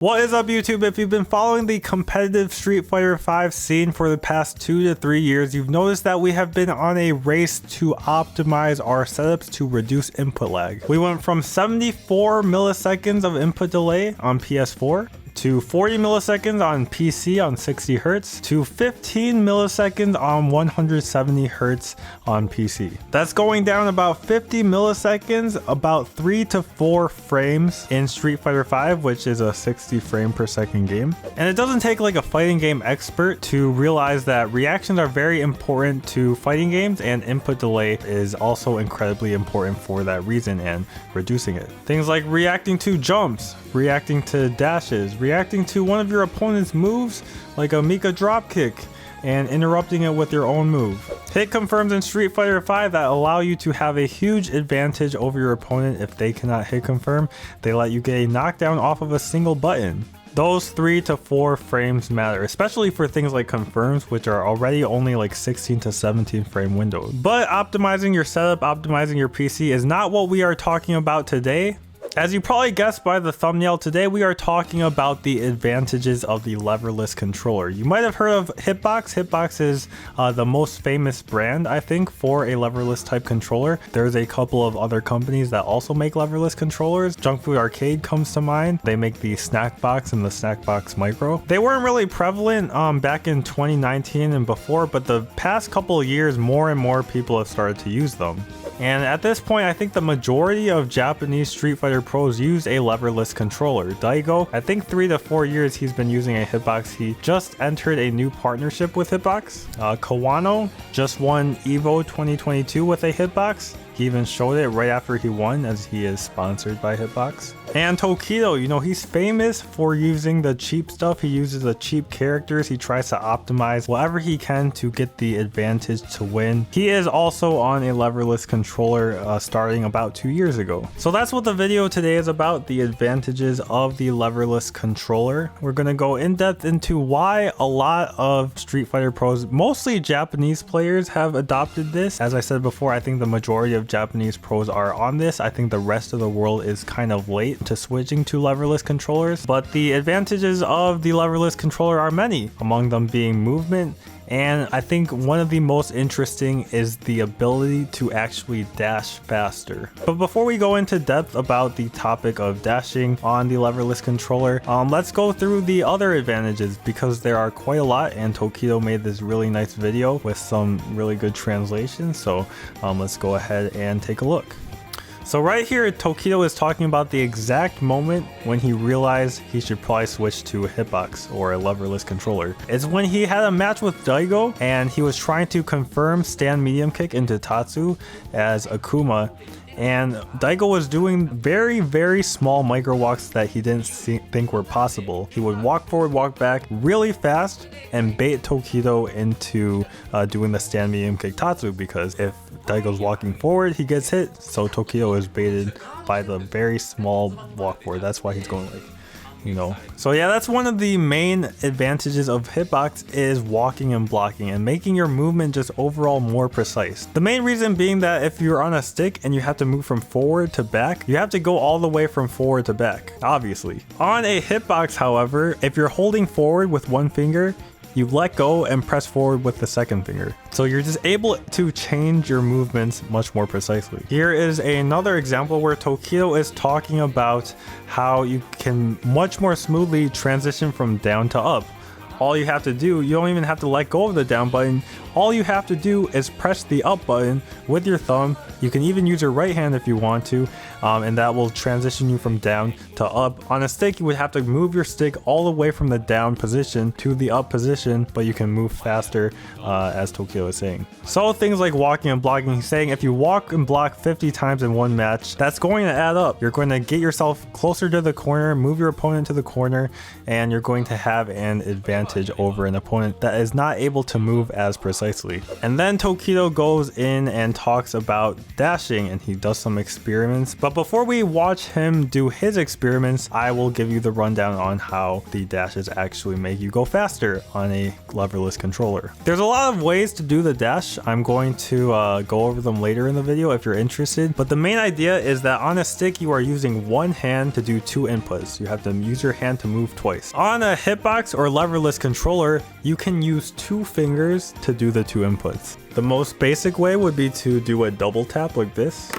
What is up, YouTube? If you've been following the competitive Street Fighter V scene for the past 2 to 3 years, you've noticed that we have been on a race to optimize our setups to reduce input lag. We went from 74 milliseconds of input delay on PS4 to 40 milliseconds on PC on 60 Hz to 15 milliseconds on 170 Hz on PC. That's going down about 50 milliseconds, about 3 to 4 frames in Street Fighter V, which is a 60 frame per second game. And it doesn't take like a fighting game expert to realize that reactions are very important to fighting games, and input delay is also incredibly important for that reason and reducing it. Things like reacting to jumps, reacting to dashes, reacting to one of your opponent's moves like a Mika dropkick and interrupting it with your own move. Hit confirms in Street Fighter V that allow you to have a huge advantage over your opponent. If they cannot hit confirm, they let you get a knockdown off of a single button. Those 3 to 4 frames matter, especially for things like confirms, which are already only like 16 to 17 frame windows. But optimizing your setup, optimizing your PC is not what we are talking about today. As you probably guessed by the thumbnail, today we are talking about the advantages of the leverless controller. You might have heard of Hitbox. Hitbox is the most famous brand, I think, for a leverless type controller. There's a couple of other companies that also make leverless controllers. Junk Food Arcade comes to mind. They make the Snackbox and the Snackbox Micro. They weren't really prevalent back in 2019 and before, but the past couple of years, more and more people have started to use them. And at this point, I think the majority of Japanese Street Fighter pros use a leverless controller. Daigo, I think 3 to 4 years he's been using a Hitbox. He just entered a new partnership with Hitbox. Kawano just won EVO 2022 with a Hitbox. He even showed it right after he won, as he is sponsored by Hitbox. And Tokido, you know, he's famous for using the cheap stuff. He uses the cheap characters. He tries to optimize whatever he can to get the advantage to win. He is also on a leverless controller starting about 2 years ago. So that's what the video today is about, the advantages of the leverless controller. We're going to go in depth into why a lot of Street Fighter pros, mostly Japanese players, have adopted this. As I said before, I think the majority of Japanese pros are on this. I think the rest of the world is kind of late to switching to leverless controllers, but the advantages of the leverless controller are many, among them being movement. And I think one of the most interesting is the ability to actually dash faster. But before we go into depth about the topic of dashing on the leverless controller, let's go through the other advantages, because there are quite a lot, and Tokido made this really nice video with some really good translation. So let's go ahead and take a look. So right here, Tokido is talking about the exact moment when he realized he should probably switch to a Hitbox or a leverless controller. It's when he had a match with Daigo and he was trying to confirm stand medium kick into Tatsu as Akuma. And Daigo was doing very small micro walks that he didn't think were possible. He would walk forward, walk back really fast, and bait Tokido into doing the stand medium kick Tatsu, because if Daigo's walking forward, he gets hit. So Tokido is baited by the very small walk forward. That's why he's going like, you know. So yeah, that's one of the main advantages of Hitbox, is walking and blocking and making your movement just overall more precise. The main reason being that if you're on a stick and you have to move from forward to back, you have to go all the way from forward to back, obviously. On a Hitbox, however, if you're holding forward with one finger, you let go and press forward with the second finger. So you're just able to change your movements much more precisely. Here is another example where Tokido is talking about how you can much more smoothly transition from down to up. All you have to do, you don't even have to let go of the down button. All you have to do is press the up button with your thumb. You can even use your right hand if you want to, and that will transition you from down to up. On a stick, you would have to move your stick all the way from the down position to the up position, but you can move faster, as Tokido is saying. So things like walking and blocking, he's saying if you walk and block 50 times in one match, that's going to add up. You're going to get yourself closer to the corner, move your opponent to the corner, and you're going to have an advantage advantage over an opponent that is not able to move as precisely. And then Tokido goes in and talks about dashing, and he does some experiments. But before we watch him do his experiments, I will give you the rundown on how the dashes actually make you go faster on a leverless controller. There's a lot of ways to do the dash. I'm going to go over them later in the video if you're interested. But the main idea is that on a stick, you are using one hand to do two inputs. You have to use your hand to move twice. On a hitbox or leverless controller, you can use two fingers to do the two inputs. The most basic way would be to do a double tap like this.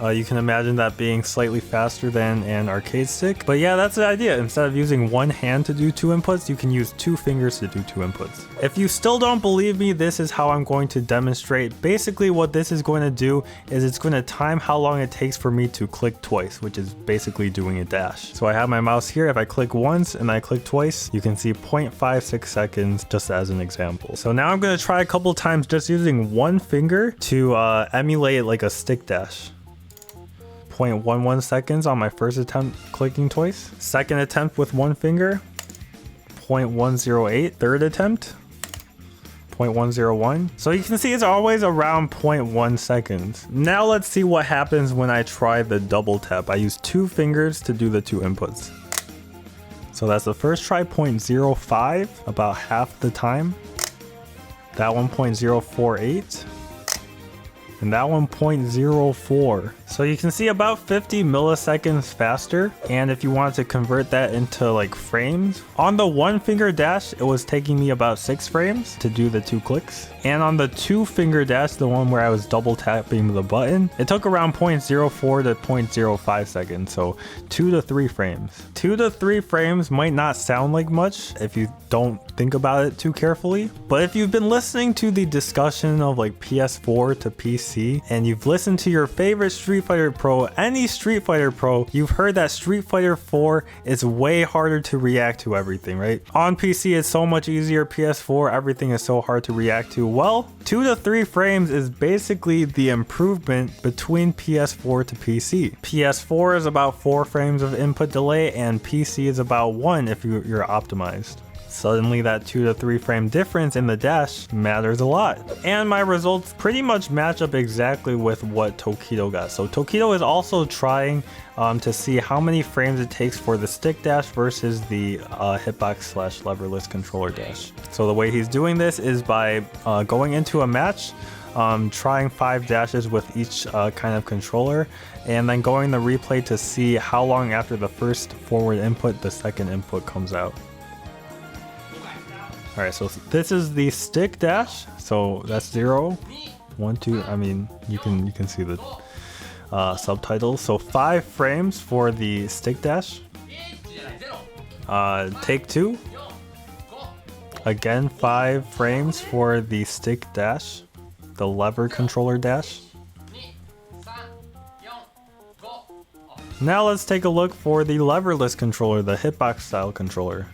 You can imagine that being slightly faster than an arcade stick. But yeah, that's the idea. Instead of using one hand to do two inputs, you can use two fingers to do two inputs. If you still don't believe me, this is how I'm going to demonstrate. Basically, what this is going to do is it's going to time how long it takes for me to click twice, which is basically doing a dash. So I have my mouse here. If I click once and I click twice, you can see 0.56 seconds just as an example. So now I'm going to try a couple times just using one finger to emulate like a stick dash. 0.11 seconds on my first attempt clicking twice. Second attempt with one finger, 0.108. Third attempt, 0.101. So you can see it's always around 0.1 seconds. Now let's see what happens when I try the double tap. I use two fingers to do the two inputs. So that's the first try, 0.05, about half the time. That one 0.048. And that one 0.04. So you can see about 50 milliseconds faster. And if you wanted to convert that into like frames, on the one finger dash, it was taking me about 6 frames to do the two clicks. And on the two finger dash, the one where I was double tapping the button, it took around 0.04 to 0.05 seconds. So 2 to 3 frames. 2 to 3 frames might not sound like much if you don't think about it too carefully. But if you've been listening to the discussion of like PS4 to PC, and you've listened to your favorite Street Fighter Pro, any Street Fighter Pro, you've heard that Street Fighter 4 is way harder to react to everything, right? On PC, it's so much easier. PS4, everything is so hard to react to. Well, 2 to 3 frames is basically the improvement between PS4 to PC. PS4 is about 4 frames of input delay, and PC is about 1 if you're optimized. Suddenly that 2 to 3 frame difference in the dash matters a lot. And my results pretty much match up exactly with what Tokido got. So Tokido is also trying to see how many frames it takes for the stick dash versus the hitbox / leverless controller dash. So the way he's doing this is by going into a match, trying 5 dashes with each kind of controller, and then going the replay to see how long after the first forward input the second input comes out. All right, so this is the stick dash. So that's 0, 1, 2. I mean, you can see the subtitles. So 5 frames for the stick dash. Take 2. Again, 5 frames for the stick dash, the lever controller dash. Now let's take a look for the leverless controller, the hitbox style controller.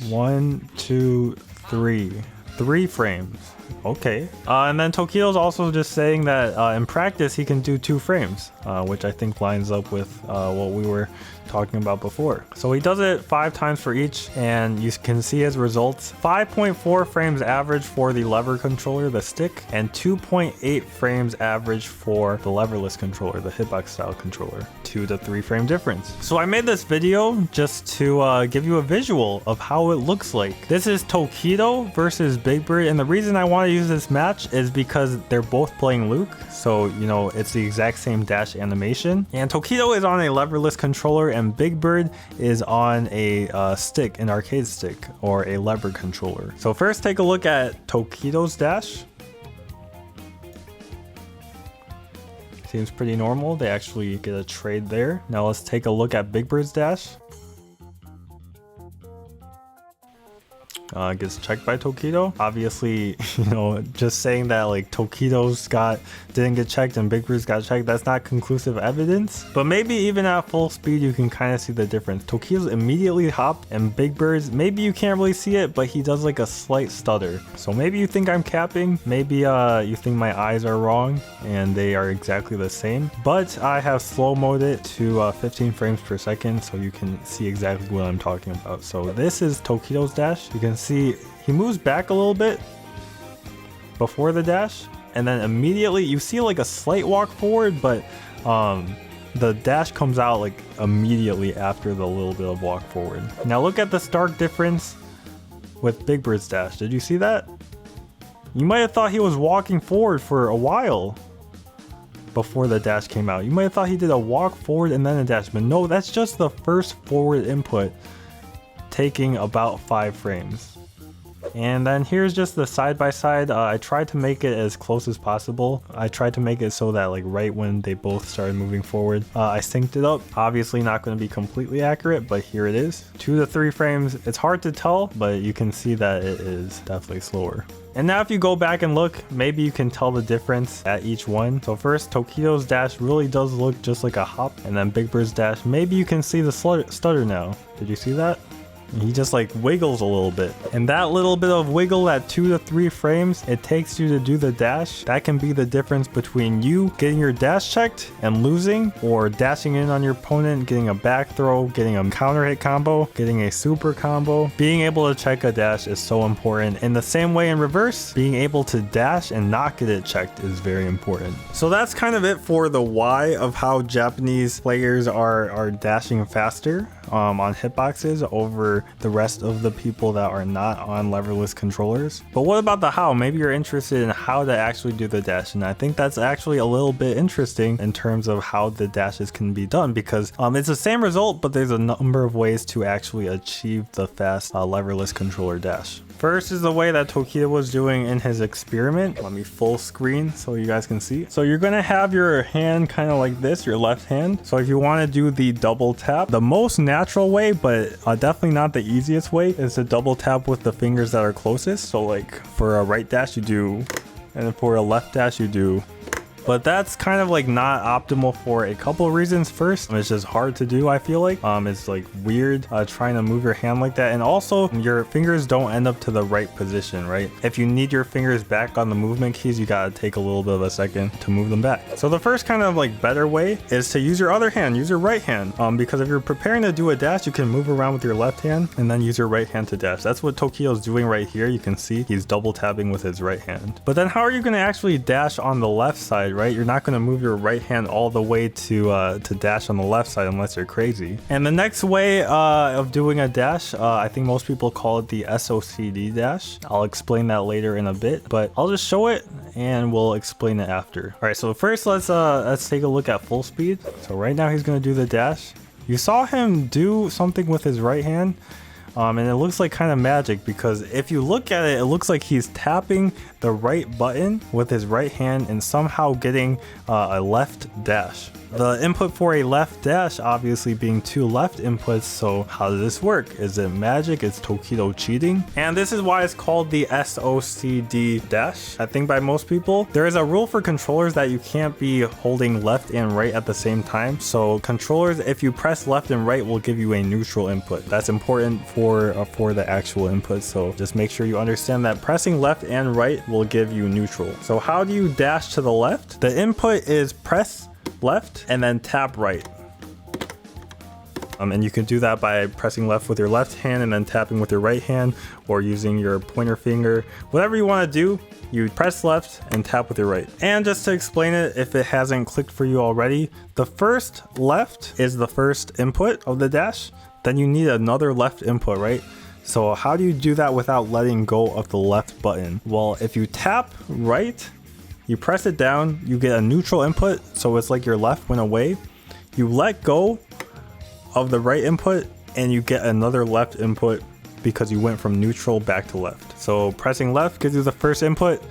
1, 2, 3. 3 frames. Okay. And then Tokido's also just saying that in practice he can do 2 frames, which I think lines up with what we were talking about before. So he does it 5 times for each, and you can see his results. 5.4 frames average for the lever controller, the stick, and 2.8 frames average for the leverless controller, the hitbox style controller. 2 to 3 frame difference. So I made this video just to give you a visual of how it looks like. This is Tokido versus Big Bird, and the reason I want to use this match is because they're both playing Luke, so you know it's the exact same dash animation. And Tokido is on a leverless controller, and Big Bird is on a stick, an arcade stick, or a lever controller. So first take a look at Tokido's dash. Seems pretty normal. They actually get a trade there. Now let's take a look at Big Bird's dash. Gets checked by Tokido. Obviously, just saying that like Tokido's didn't get checked and Big Bird's got checked, that's not conclusive evidence. But maybe even at full speed, you can kind of see the difference. Tokido's immediately hop, and Big Bird's, maybe you can't really see it, but he does like a slight stutter. So maybe you think I'm capping. Maybe you think my eyes are wrong, and they are exactly the same. But I have slow-moed it to 15 frames per second, so you can see exactly what I'm talking about. So this is Tokido's dash. You can see he moves back a little bit before the dash, and then immediately you see like a slight walk forward, but the dash comes out like immediately after the little bit of walk forward. Now look at the stark difference with Big Bird's dash. Did you see that? You might have thought he was walking forward for a while before the dash came out. You might have thought he did a walk forward and then a dash, but no, that's just the first forward input taking about 5 frames. And then here's just the side by side. I tried to make it as close as possible. I tried to make it so that like right when they both started moving forward, I synced it up. Obviously not going to be completely accurate, but here it is. 2 to 3 frames. It's hard to tell, but you can see that it is definitely slower. And now if you go back and look, maybe you can tell the difference at each one. So first, Tokido's dash really does look just like a hop, and then Big Bird's dash, maybe you can see the stutter now. Did you see that? He just like wiggles a little bit, and that little bit of wiggle at 2 to 3 frames it takes you to do the dash, that can be the difference between you getting your dash checked and losing, or dashing in on your opponent, getting a back throw, getting a counter hit combo, getting a super combo. Being able to check a dash is so important. In the same way in reverse, being able to dash and not get it checked is very important. So that's kind of it for the why of how Japanese players are dashing faster on hitboxes over the rest of the people that are not on leverless controllers. But what about the how? Maybe you're interested in how to actually do the dash, and I think that's actually a little bit interesting in terms of how the dashes can be done, because it's the same result, but there's a number of ways to actually achieve the fast leverless controller dash. First is the way that Tokido was doing in his experiment. Let me full screen so you guys can see. So you're gonna have your hand kind of like this, your left hand. So if you want to do the double tap, the most natural way, but definitely not the easiest way, is to double tap with the fingers that are closest. So like for a right dash you do, and for a left dash you do. But that's kind of like not optimal for a couple of reasons. First, it's just hard to do, I feel like. It's like weird trying to move your hand like that. And also your fingers don't end up to the right position, right? If you need your fingers back on the movement keys, you gotta take a little bit of a second to move them back. So the first kind of like better way is to use your other hand, use your right hand. Because if you're preparing to do a dash, you can move around with your left hand and then use your right hand to dash. That's what Tokido's doing right here. You can see he's double tapping with his right hand. But then how are you gonna actually dash on the left side? Right, you're not going to move your right hand all the way to dash on the left side unless you're crazy. And the next way of doing a dash, I think most people call it the SOCD dash. I'll explain that later in a bit, but I'll just show it and we'll explain it after. All right, so first let's take a look at full speed. So right now he's going to do the dash. You saw him do something with his right hand. And it looks like kind of magic, because if you look at it, it looks like he's tapping the right button with his right hand and somehow getting a left dash. The input for a left dash obviously being 2 left inputs, so how does this work? Is it magic? Is Tokido cheating? And this is why it's called the SOCD dash, I think by most people. There is a rule for controllers that you can't be holding left and right at the same time. So controllers, if you press left and right, will give you a neutral input. That's important for the actual input, so just make sure you understand that pressing left and right will give you neutral. So how do you dash to the left? The input is press left and then tap right. And you can do that by pressing left with your left hand and then tapping with your right hand, or using your pointer finger. Whatever you want to do, you press left and tap with your right. And just to explain it, if it hasn't clicked for you already, the first left is the first input of the dash. Then you need another left input, right? So how do you do that without letting go of the left button? Well, if you tap right, you press it down, you get a neutral input, so it's like your left went away. You let go of the right input and you get another left input because you went from neutral back to left. So pressing left gives you the first input,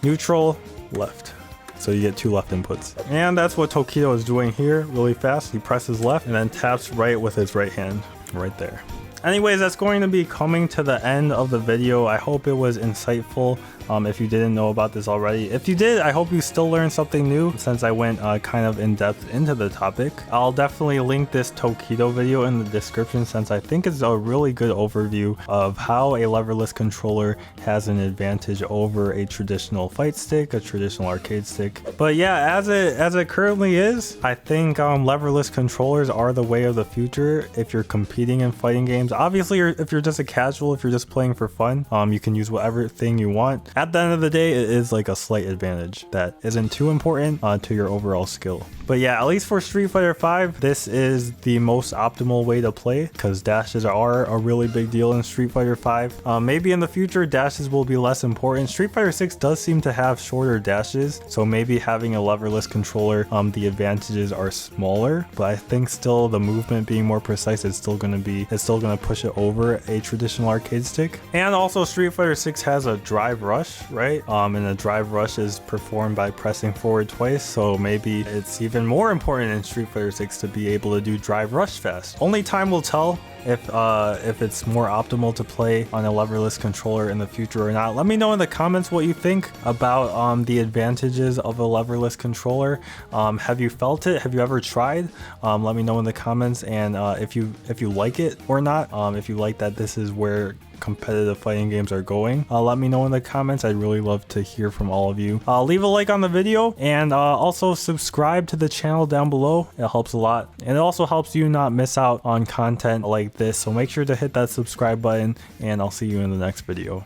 neutral, left. So you get 2 left inputs. And that's what Tokido is doing here really fast. He presses left and then taps right with his right hand right there. Anyways, that's going to be coming to the end of the video. I hope it was insightful. If you didn't know about this already. If you did, I hope you still learned something new since I went kind of in depth into the topic. I'll definitely link this Tokido video in the description since I think it's a really good overview of how a leverless controller has an advantage over a traditional fight stick, a traditional arcade stick. But yeah, as it currently is, I think leverless controllers are the way of the future if you're competing in fighting games. Obviously, if you're just a casual, if you're just playing for fun, you can use whatever thing you want. At the end of the day, it is like a slight advantage that isn't too important to your overall skill. But yeah, at least for Street Fighter V, this is the most optimal way to play because dashes are a really big deal in Street Fighter V. Maybe in the future, dashes will be less important. Street Fighter 6 does seem to have shorter dashes, so maybe having a leverless controller, the advantages are smaller, but I think still the movement being more precise is still going to push it over a traditional arcade stick. And also Street Fighter 6 has a drive rush, right? And a drive rush is performed by pressing forward twice, so maybe it's even more important in Street Fighter 6 to be able to do drive rush fast. Only time will tell if it's more optimal to play on a leverless controller in the future or not. Let me know in the comments what you think about the advantages of a leverless controller. Have you felt it? Have you ever tried? Let me know in the comments, and if you like it or not. If you like that this is where competitive fighting games are going, let me know in the comments. I'd really love to hear from all of you. Leave a like on the video, and also subscribe to the channel down below. It helps a lot, and it also helps you not miss out on content like this, so make sure to hit that subscribe button, and I'll see you in the next video.